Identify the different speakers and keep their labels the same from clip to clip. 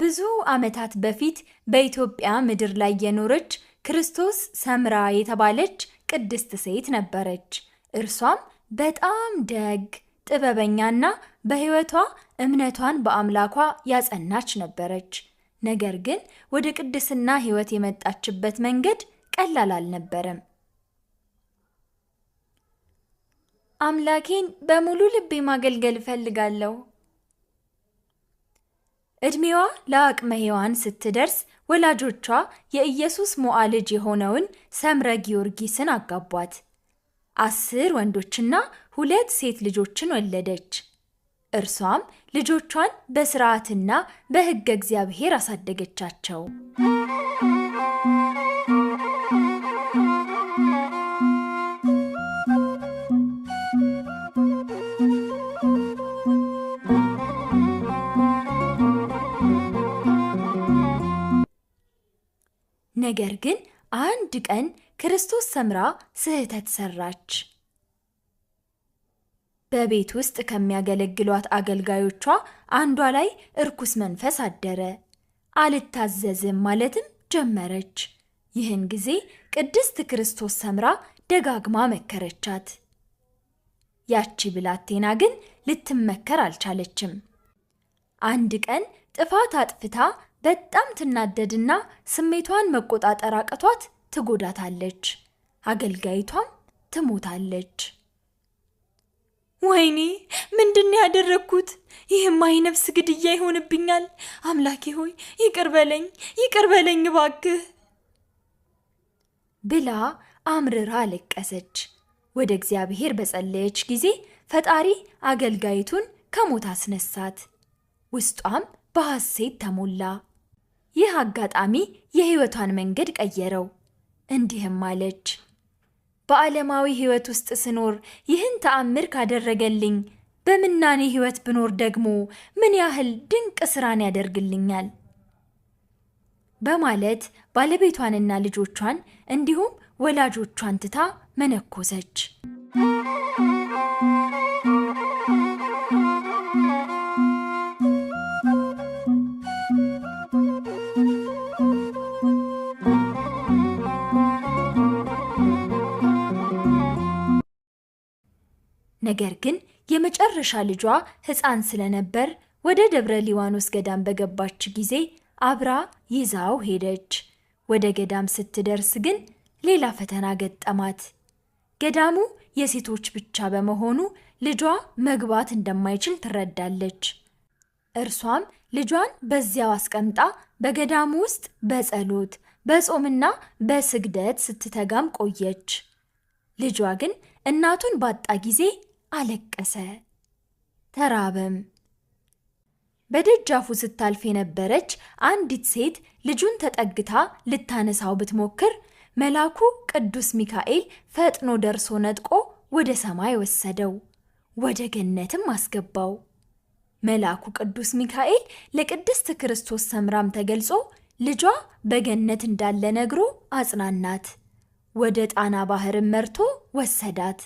Speaker 1: ከብዙ ዓመታት በፊት በኢትዮጵያ ምድር ላይ የኖረች ክርስቶስ ሰምራ የተባለች ቅድስት ሴት ነበረች። እርሷም በጣም ደግ፣ ጥበበኛና በሕይወቷ እምነቷን በአምላኳ ያጸናች ነበረች። ነገር ግን ወደ ቅድስና ሕይወት የመጣችበት መንገድ ቀላል አልነበረም። አምላኬን በሙሉ ልቤ ማገልገል እፈልጋለሁ። እድሜዋ ለአቅመ ሔዋን ስትደርስ ወላጆቿ የኢየሱስ ሞዓ ልጅ የሆነውን ሰምረ ጊዮርጊስን አጋቧት። 10 ወንዶችና 2 ሴት ልጆችን ወለደች። እርሷም ልጆቿን በሥርዓትና በሕገ እግዚአብሔር አሳደገቻቸው። ነገር ግን አንድ ቀን ክርስቶስ ሰምራ ስህተት ሰራች። በቤት ውስጥ ከሚያገለግሏት አገልጋዮቿ አንዷ ላይ እርኩስ መንፈስ አደረ። አልታዘዝም ማለትም ጀመረች። ይህን ጊዜ ቅድስት ክርስቶስ ሰምራ ደጋግማ መከረቻት። ያቺ ብላቴና ግን ልትመከር አልቻለችም። አንድ ቀን ጥፋት አጥፍታ በጣም ትናደድና ስሜቷን መቆጣጠር አቅቷት ትጎዳታለች። አገልጋይቷም ትሞታለች። ወይኔ ምንድነው ያደረኩት? ይህማ የነፍስ ግድያ ይሆንብኛል። አምላኬ ሆይ ይቅር በለኝ እባክህ ብላ አምርራ አለቀሰች። ወደ እግዚአብሔር በጸለየች ጊዜ ፈጣሪ አገልጋይቱን ከሞት አስነሳት። ውስጧም በሐሴት ተሞላ። ይህ አጋጣሚ የሕይወቷን መንገድ ቀየረው። እንዲህም አለች፣ በዓለማዊ ሕይወት ውስጥ ስኖር ይህን ተአምር ካደረገልኝ በምናኔ ሕይወት ብኖር ደግሞ ምን ያህል ድንቅ ሥራን ያደርግልኛል በማለት ባለቤቷንና ልጆቿን እንዲሁም ወላጆቿን ትታ መነኮሰች። ነገር ግን የመጨረሻ ልጇ ሕፃን ስለነበር ወደ ደብረ ሊባኖስ ገዳም በገባች ጊዜ አብራ ይዛው ሄደች። ወደ ገዳም ስትደርስ ግን ሌላ ፈተና ገጠማት። ገዳሙ የሴቶች ብቻ በመሆኑ ልጇ መግባት እንደማይችል ትረዳለች። እርሷም ልጇን በዚያው አስቀምጣ በገዳሙ ውስጥ በጸሎት በጾምና በስግደት ስትተጋም ቆየች። ልጇ ግን እናቱን ባጣ ጊዜ አለቀሰ፣ ተራበም። በደጃፉ ስታልፍ የነበረች አንዲት ሴት ልጁን ተጠግታ ልታነሳው ብትሞክር መልአኩ ቅዱስ ሚካኤል ፈጥኖ ደርሶ ነጥቆ ወደ ሰማይ ወሰደው፣ ወደ ገነትም አስገባው። መልአኩ ቅዱስ ሚካኤል ለቅድስት ክርስቶስ ሰምራም ተገልጾ ልጇ በገነት እንዳለ ነግሮ አጽናናት። ወደ ጣና ባህርም መርቶ ወሰዳት።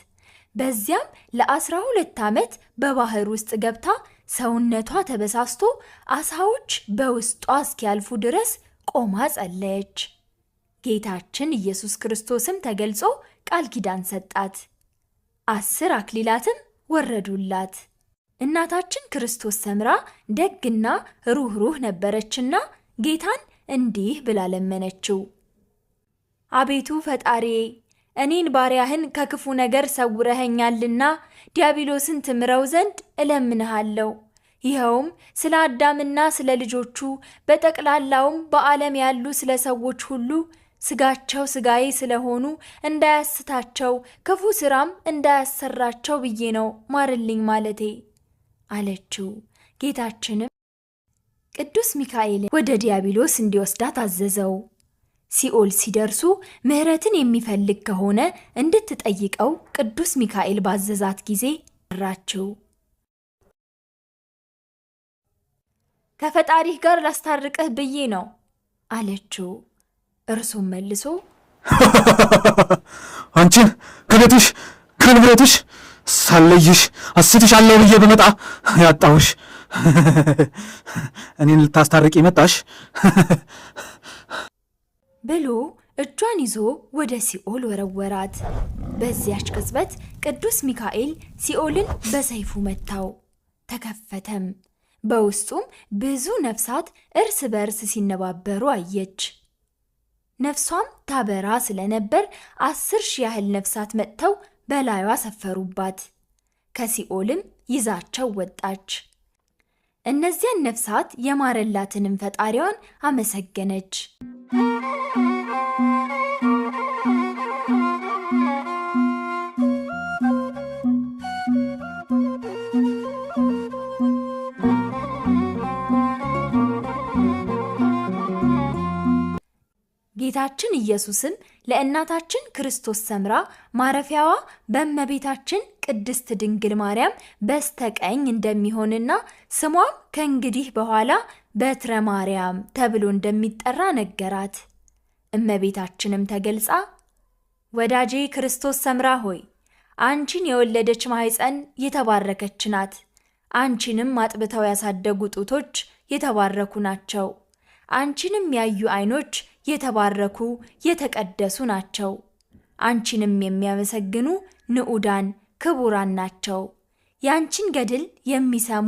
Speaker 1: በዚያም ለ12 ዓመት በባህር ውስጥ ገብታ ሰውነቷ ተበሳስቶ አሳዎች በውስጧ እስኪያልፉ ድረስ ቆማ ጸለየች። ጌታችን ኢየሱስ ክርስቶስም ተገልጾ ቃል ኪዳን ሰጣት። 10 አክሊላትም ወረዱላት። እናታችን ክርስቶስ ሰምራ ደግና ሩህሩህ ነበረችና ጌታን እንዲህ ብላ ለመነችው። አቤቱ ፈጣሪዬ፣ እኔን ባሪያህን ከክፉ ነገር ሰውረኸኛልና ዲያብሎስን ትምረው ዘንድ እለምንሃለሁ። ይኸውም ስለ አዳምና ስለ ልጆቹ በጠቅላላውም በዓለም ያሉ ስለ ሰዎች ሁሉ ስጋቸው ስጋዬ ስለሆኑ እንዳያስታቸው ክፉ ሥራም እንዳያሰራቸው ብዬ ነው ማርልኝ ማለቴ አለችው። ጌታችንም ቅዱስ ሚካኤልን ወደ ዲያብሎስ እንዲወስዳት አዘዘው። ሲኦል ሲደርሱ ምሕረትን የሚፈልግ ከሆነ እንድትጠይቀው ቅዱስ ሚካኤል ባዘዛት ጊዜ ጠራችው። ከፈጣሪህ ጋር ላስታርቅህ ብዬ ነው አለችው። እርሱም መልሶ
Speaker 2: አንቺን ከቤትሽ ከንብረትሽ ሳለይሽ አስትሻለሁ ብዬ በመጣ ያጣሁሽ እኔን ልታስታርቂ መጣሽ
Speaker 1: ብሎ እጇን ይዞ ወደ ሲኦል ወረወራት። በዚያች ቅጽበት ቅዱስ ሚካኤል ሲኦልን በሰይፉ መታው፣ ተከፈተም። በውስጡም ብዙ ነፍሳት እርስ በርስ ሲነባበሩ አየች። ነፍሷም ታበራ ስለነበር 10,000 ያህል ነፍሳት መጥተው በላዩዋ ሰፈሩባት። ከሲኦልም ይዛቸው ወጣች። እነዚያን ነፍሳት የማረላትንም ፈጣሪዋን አመሰገነች። ጌታችን ኢየሱስም ለእናታችን ክርስቶስ ሰምራ ማረፊያዋ በእመቤታችን ቅድስት ድንግል ማርያም በስተቀኝ እንደሚሆንና ስሟም ከእንግዲህ በኋላ በትረ ማርያም ተብሎ እንደሚጠራ ነገራት። እመቤታችንም ተገልጻ ወዳጄ ክርስቶስ ሰምራ ሆይ አንቺን የወለደች ማኅፀን የተባረከች ናት። አንቺንም አጥብተው ያሳደጉ ጡቶች የተባረኩ ናቸው። አንቺንም ያዩ ዓይኖች የተባረኩ የተቀደሱ ናቸው። አንቺንም የሚያመሰግኑ ንዑዳን ክቡራን ናቸው። ያንቺን ገድል የሚሰሙ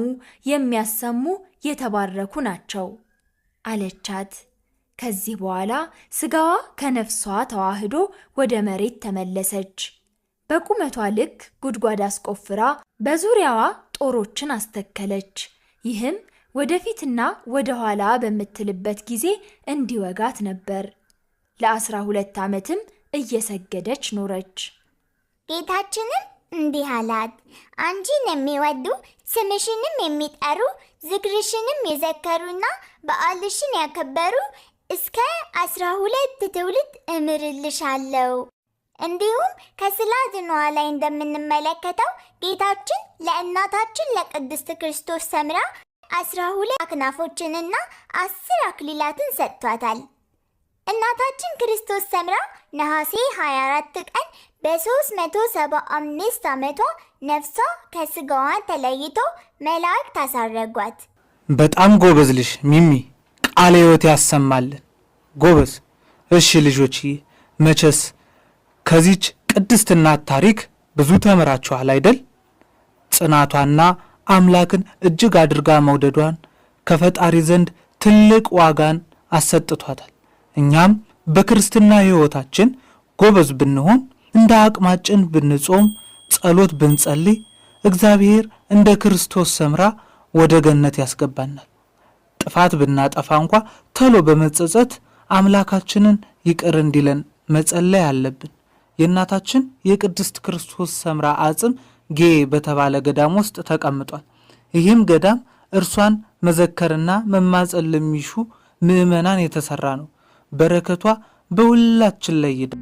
Speaker 1: የሚያሰሙ የተባረኩ ናቸው አለቻት። ከዚህ በኋላ ስጋዋ ከነፍሷ ተዋህዶ ወደ መሬት ተመለሰች። በቁመቷ ልክ ጉድጓድ አስቆፍራ በዙሪያዋ ጦሮችን አስተከለች። ይህም ወደፊትና ወደ ኋላ በምትልበት ጊዜ እንዲወጋት ነበር። ለ12 ዓመትም እየሰገደች ኖረች።
Speaker 3: ጌታችንም እንዲህ አላት፣ አንቺን የሚወዱ ስምሽንም የሚጠሩ ዝክርሽንም የዘከሩና በዓልሽን ያከበሩ እስከ 12 ትውልድ እምርልሻለሁ። እንዲሁም ከስላድኗ ላይ እንደምንመለከተው ጌታችን ለእናታችን ለቅድስት ክርስቶስ ሰምራ 12 አክናፎችንና 10 አክሊላትን ሰጥቷታል። እናታችን ክርስቶስ ሰምራ ነሐሴ 24 ቀን በ375 ዓመቷ ነፍሷ ከስጋዋ ተለይቶ መላእክት አሳረጓት።
Speaker 2: በጣም ጎበዝ ልጅ ሚሚ፣ ቃለ ሕይወት ያሰማልን። ጎበዝ። እሺ ልጆችዬ፣ መቼስ ከዚች ቅድስት እናት ታሪክ ብዙ ተምራችኋል አይደል? ጽናቷና አምላክን እጅግ አድርጋ መውደዷን ከፈጣሪ ዘንድ ትልቅ ዋጋን አሰጥቷታል። እኛም በክርስትና ሕይወታችን ጎበዝ ብንሆን፣ እንደ አቅማችን ብንጾም፣ ጸሎት ብንጸልይ፣ እግዚአብሔር እንደ ክርስቶስ ሰምራ ወደ ገነት ያስገባናል። ጥፋት ብናጠፋ እንኳ ቶሎ በመጸጸት አምላካችንን ይቅር እንዲለን መጸለይ አለብን። የእናታችን የቅድስት ክርስቶስ ሰምራ አጽም ጌ በተባለ ገዳም ውስጥ ተቀምጧል። ይህም ገዳም እርሷን መዘከርና መማጸን ለሚሹ ምዕመናን የተሰራ ነው። በረከቷ በሁላችን ላይ ይደር።